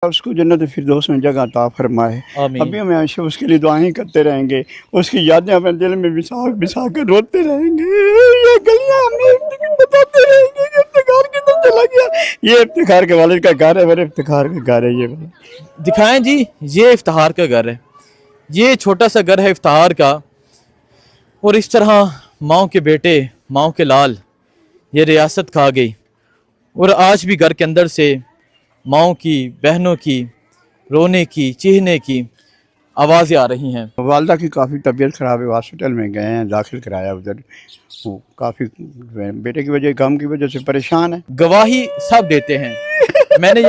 उसको जन्नत फिरदौस में जगह अता फरमाए। आमीन। अभी हम हमेशा उसके लिए दुआएं करते रहेंगे, उसकी यादें अपने दिल में बिसा बिसा कर रोते रहेंगे। ये गलियां हमें बताते रहेंगे कि इफ्तिखार किधर चला गया। ये इफ्तिखार के वालिद का घर है, मेरे इफ्तिखार का घर है। ये वाला दिखाएं जी, ये इफ्तिखार का घर है, ये छोटा सा घर है इफ्तिखार का। और इस तरह माओ के बेटे, माओ के लाल ये रियासत खा गई। और आज भी घर के अंदर से माओ की, बहनों की रोने की, चीखने की आवाज़ें आ रही हैं। वालदा की काफ़ी तबीयत ख़राब है, हॉस्पिटल में गए हैं, दाखिल कराया उधर। वो काफ़ी बेटे की वजह, काम की वजह से परेशान है। गवाही सब देते हैं। मैंने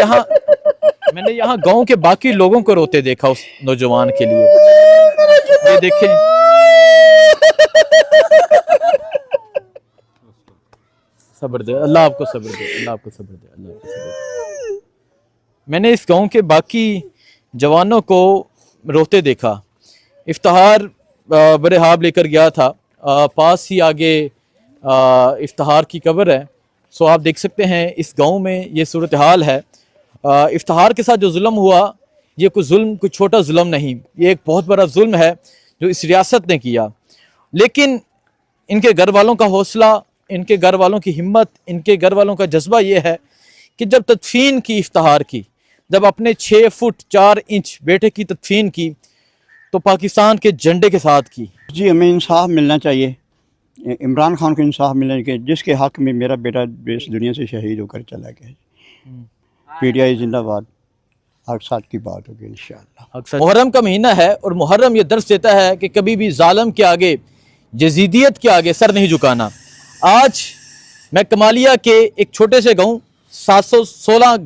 यहाँ गांव के बाकी लोगों को रोते देखा उस नौजवान के लिए। ये देखें, सब्र दे अल्लाह, आपको सब्र दे अल्लाह, आपको सब्र दे अल्लाह, आपको सब्र दे। मैंने इस गांव के बाकी जवानों को रोते देखा। इफ्तिखार बड़े हाब लेकर गया था, पास ही आगे इफ्तिखार की कब्र है। सो आप देख सकते हैं इस गांव में ये सूरत हाल है। इफ्तिखार के साथ जो जुल्म हुआ, ये कोई छोटा जुल्म नहीं, ये एक बहुत बड़ा जुल्म है जो इस रियासत ने किया। लेकिन इनके घर वालों का हौसला, इनके घर वालों की हिम्मत, इनके घर वालों का जज्बा ये है कि जब तदफीन की इफ्तिखार की, जब अपने 6 फुट 4 इंच बेटे की तदफीन की तो पाकिस्तान के झंडे के साथ की। जी, हमें इंसाफ मिलना चाहिए, इमरान खान को इंसाफ मिलना चाहिए, जिसके हक में मेरा बेटा इस दुनिया से शहीद होकर चला गया। पीटीआई जिंदाबाद। हर साथ की बात होगी इंशाअल्लाह। मुहर्रम का महीना है और मुहर्रम ये दर्स देता है कि कभी भी जालिम के आगे, यजीदियत के आगे सर नहीं झुकाना। आज मैं कमालिया के एक छोटे से गांव 716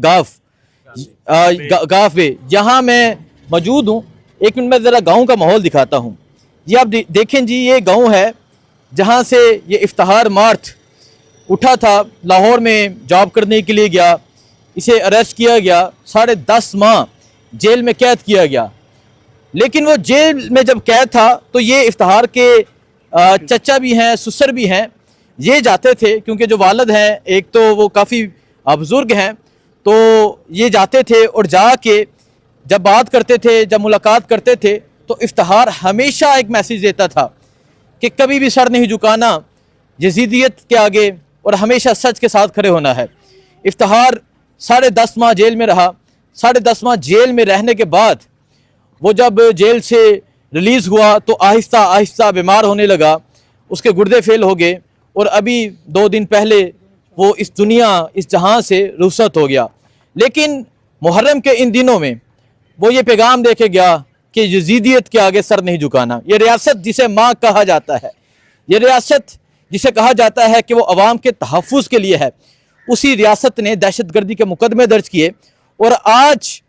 गाफ में यहाँ मैं मौजूद हूँ। एक मिनट में ज़रा गांव का माहौल दिखाता हूँ। ये आप देखें जी, ये गांव है जहाँ से ये इफ्तिखार मार्च उठा था। लाहौर में जॉब करने के लिए गया, इसे अरेस्ट किया गया, 10.5 माह जेल में कैद किया गया। लेकिन वो जेल में जब कैद था तो ये इफ्तिखार के चचा भी हैं, ससुर भी हैं, ये जाते थे क्योंकि जो वालिद हैं एक तो वो काफ़ी बुज़ुर्ग हैं, तो ये जाते थे और जाके जब बात करते थे, जब मुलाकात करते थे तो इफ्तिखार हमेशा एक मैसेज देता था कि कभी भी सर नहीं झुकाना यजीदियत के आगे और हमेशा सच के साथ खड़े होना है। इफ्तिखार 10.5 माह जेल में रहा। 10.5 माह जेल में रहने के बाद वो जब जेल से रिलीज़ हुआ तो आहिस्ता आहिस्ता बीमार होने लगा, उसके गुर्दे फेल हो गए और अभी 2 दिन पहले वो इस दुनिया, इस जहां से रुखसत हो गया। लेकिन मुहर्रम के इन दिनों में वो ये पैगाम दे के गया कि यजीदियत के आगे सर नहीं झुकाना। ये रियासत जिसे माँ कहा जाता है, ये रियासत जिसे कहा जाता है कि वो अवाम के तहफ़्फ़ुज़ के लिए है, उसी रियासत ने दहशतगर्दी के मुकदमे दर्ज किए। और आज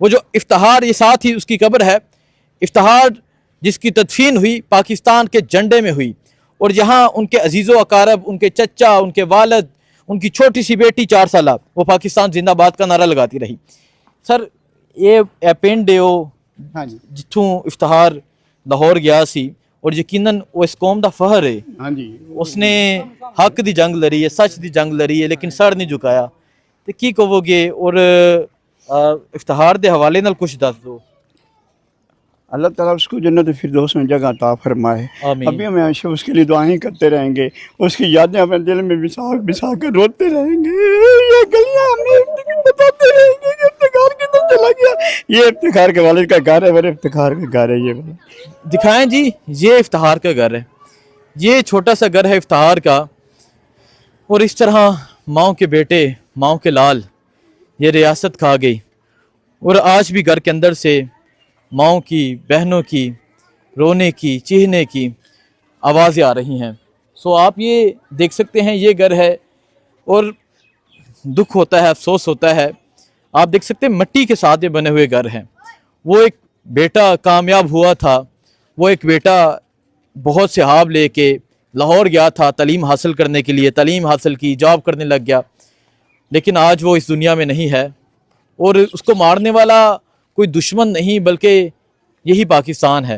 वो जो इफ्तिखार, ये साथ ही उसकी कब्र है, इफ्तिखार जिसकी तदफीन हुई पाकिस्तान के झंडे में हुई और यहाँ उनके अजीज़ो अकारब, उनके चचा, उनके वालिद, उनकी छोटी सी बेटी 4 साल वो पाकिस्तान जिंदाबाद का नारा लगाती रही। सर ये पिंड है हाँ जी, जिथों इफ्तिखार लाहौर गया सी और यकीनन वो इस कौम का फहर है। हाँ जी, उसने हक की जंग लड़ी है, सच की जंग लड़ी है, लेकिन सर नहीं झुकाया। तो की कहोगे? और इफ्तिखार के हवाले नाल कुछ दस दो। अल्लाह ताला उसको जन्नत फिरदौस में जगह अता फरमाए। आमीन। अभी हम हमेशा उसके लिए दुआएं करते रहेंगे, उसकी यादें अपने दिल में बिसा बिसा कर रोते रहेंगे। ये गलियां हमें बताते रहेंगे कि इफ्तिखार किधर चला गया। ये इफ्तिखार के वालिद का घर है, मेरे इफ्तिखार का घर है। ये वाला दिखाएं जी, ये इफ्तिखार का घर है, ये छोटा सा घर है इफ्तिखार का। और इस तरह माओ के बेटे, माओ के लाल ये रियासत खा गई। और आज भी घर के अंदर से माओ की, बहनों की रोने की, चीखने की आवाज़ें आ रही हैं। सो आप ये देख सकते हैं, ये घर है और दुख होता है, अफसोस होता है। आप देख सकते हैं मिट्टी के साथ ये बने हुए घर हैं। वो एक बेटा कामयाब हुआ था, वो एक बेटा बहुत से हाब लेके लाहौर गया था तालीम हासिल करने के लिए, तालीम हासिल की, जॉब करने लग गया, लेकिन आज वो इस दुनिया में नहीं है। और उसको मारने वाला कोई दुश्मन नहीं बल्कि यही पाकिस्तान है।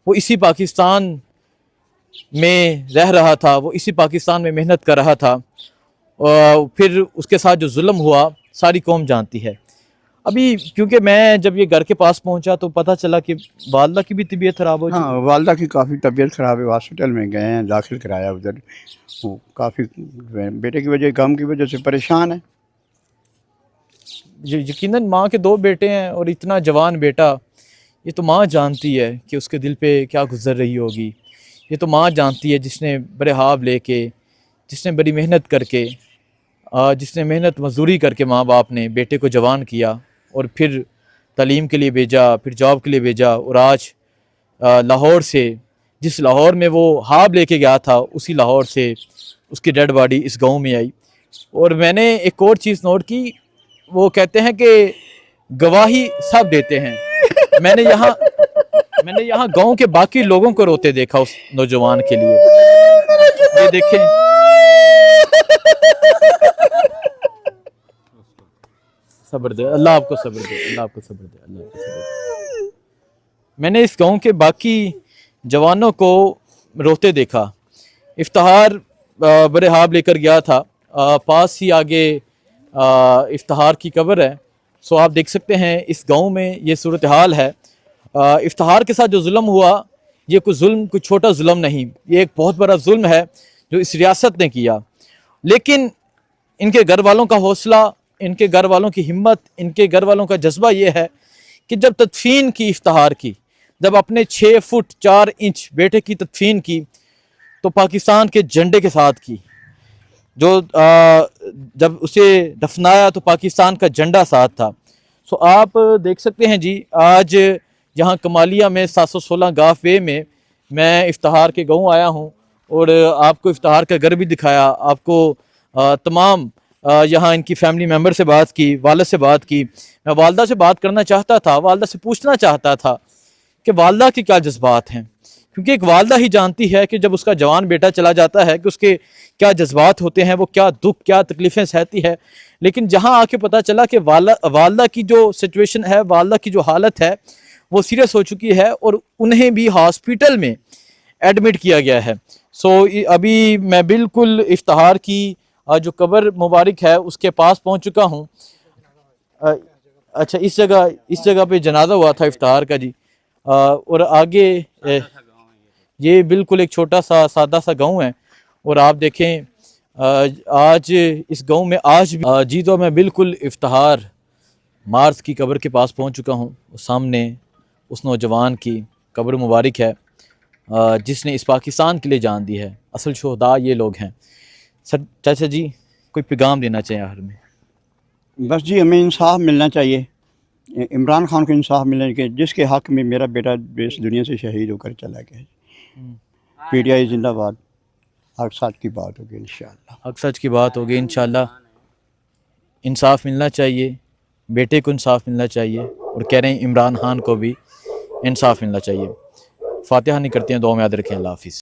वो इसी पाकिस्तान में रह रहा था, वो इसी पाकिस्तान में मेहनत कर रहा था। फिर उसके साथ जो जुल्म हुआ सारी कौम जानती है। अभी क्योंकि मैं जब ये घर के पास पहुंचा तो पता चला कि वालदा की भी तबीयत ख़राब हो चुकी हाँ, वालदा की काफ़ी तबीयत ख़राब है, हॉस्पिटल में गए हैं, दाखिल कराया उधर। वो काफ़ी बेटे की वजह, गम की वजह से परेशान है। यकीनन माँ के 2 बेटे हैं और इतना जवान बेटा, ये तो माँ जानती है कि उसके दिल पे क्या गुजर रही होगी। ये तो माँ जानती है जिसने बड़े ख्वाब लेके, जिसने बड़ी मेहनत करके, जिसने मेहनत मजदूरी करके माँ बाप ने बेटे को जवान किया और फिर तालीम के लिए भेजा, फिर जॉब के लिए भेजा, और आज लाहौर से, जिस लाहौर में वो ख्वाब लेके गया था, उसी लाहौर से उसकी डेड बॉडी इस गांव में आई। और मैंने एक और चीज़ नोट की, वो कहते हैं कि गवाही सब देते हैं। मैंने यहाँ गांव के बाकी लोगों को रोते देखा उस नौजवान के लिए। ये देखें, सब्र दे अल्लाह, आपको सब्र दे अल्लाह, आपको सब्र दे अल्लाह, आपको सब्र दे। मैंने इस गांव के बाकी जवानों को रोते देखा। इफ्तिहार बड़े ख्वाब लेकर गया था, पास ही आगे इफ्तिहार की कब्र है। सो आप देख सकते हैं इस गांव में ये सूरत हाल है। इफ्तिहार के साथ जो जुल्म हुआ, ये कोई छोटा जुल्म नहीं, ये एक बहुत बड़ा जुल्म है जो इस रियासत ने किया। लेकिन इनके घर वालों का हौसला, इनके घर वालों की हिम्मत, इनके घर वालों का जज्बा ये है कि जब तदफीन की इफ्तिहार की, जब अपने 6 फुट 4 इंच बेटे की तदफीन की, तो पाकिस्तान के झंडे के साथ की। जो जब उसे दफनाया तो पाकिस्तान का झंडा साथ था। सो आप देख सकते हैं जी, आज यहाँ कमालिया में 716 गाफ वे में मैं इफ्तिहार के गाँव आया हूँ और आपको इफ्तिहार का घर भी दिखाया, आपको तमाम यहाँ इनकी फैमिली मेम्बर से बात की, वालिद से बात की। मैं वालदा से बात करना चाहता था, वालदा से पूछना चाहता था कि वालदा के क्या जज्बात हैं, क्योंकि एक वालदा ही जानती है कि जब उसका जवान बेटा चला जाता है कि उसके क्या जज्बात होते हैं, वो क्या दुख, क्या तकलीफ़ें सहती है। लेकिन जहाँ आके पता चला कि वालदा की जो सिचुएशन है, वालदा की जो हालत है, वो सीरियस हो चुकी है और उन्हें भी हॉस्पिटल में एडमिट किया गया है। सो अभी मैं बिल्कुल इफ्तिहार की जो कब्र मुबारक है उसके पास पहुंच चुका हूं। अच्छा, इस जगह पे जनाजा हुआ था इफ्तिहार का जी। और आगे ये बिल्कुल एक छोटा सा सादा सा गांव है और आप देखें आज इस गांव में आज भी जी, तो मैं बिल्कुल इफ्तिहार मार्च की कब्र के पास पहुंच चुका हूं। सामने उस नौजवान की कब्र मुबारक है जिसने इस पाकिस्तान के लिए जान दी है। असल शोहदा ये लोग हैं। सर चाचा जी, कोई पैगाम देना चाहिए आखिर में? बस जी, हमें इंसाफ मिलना चाहिए, इमरान खान को इंसाफ मिलने के, जिसके हक़ में मेरा बेटा इस दुनिया से शहीद होकर चला गया। PTI जिंदाबाद। हक सच की बात होगी इंशाअल्लाह, हक सच की बात होगी इंशाअल्लाह। इंसाफ मिलना चाहिए, बेटे को इंसाफ मिलना चाहिए और कह रहे हैं इमरान खान को भी इंसाफ मिलना चाहिए। फातिहा नहीं करते हैं, दुआ में याद रखें। अल्लाह हाफिज़।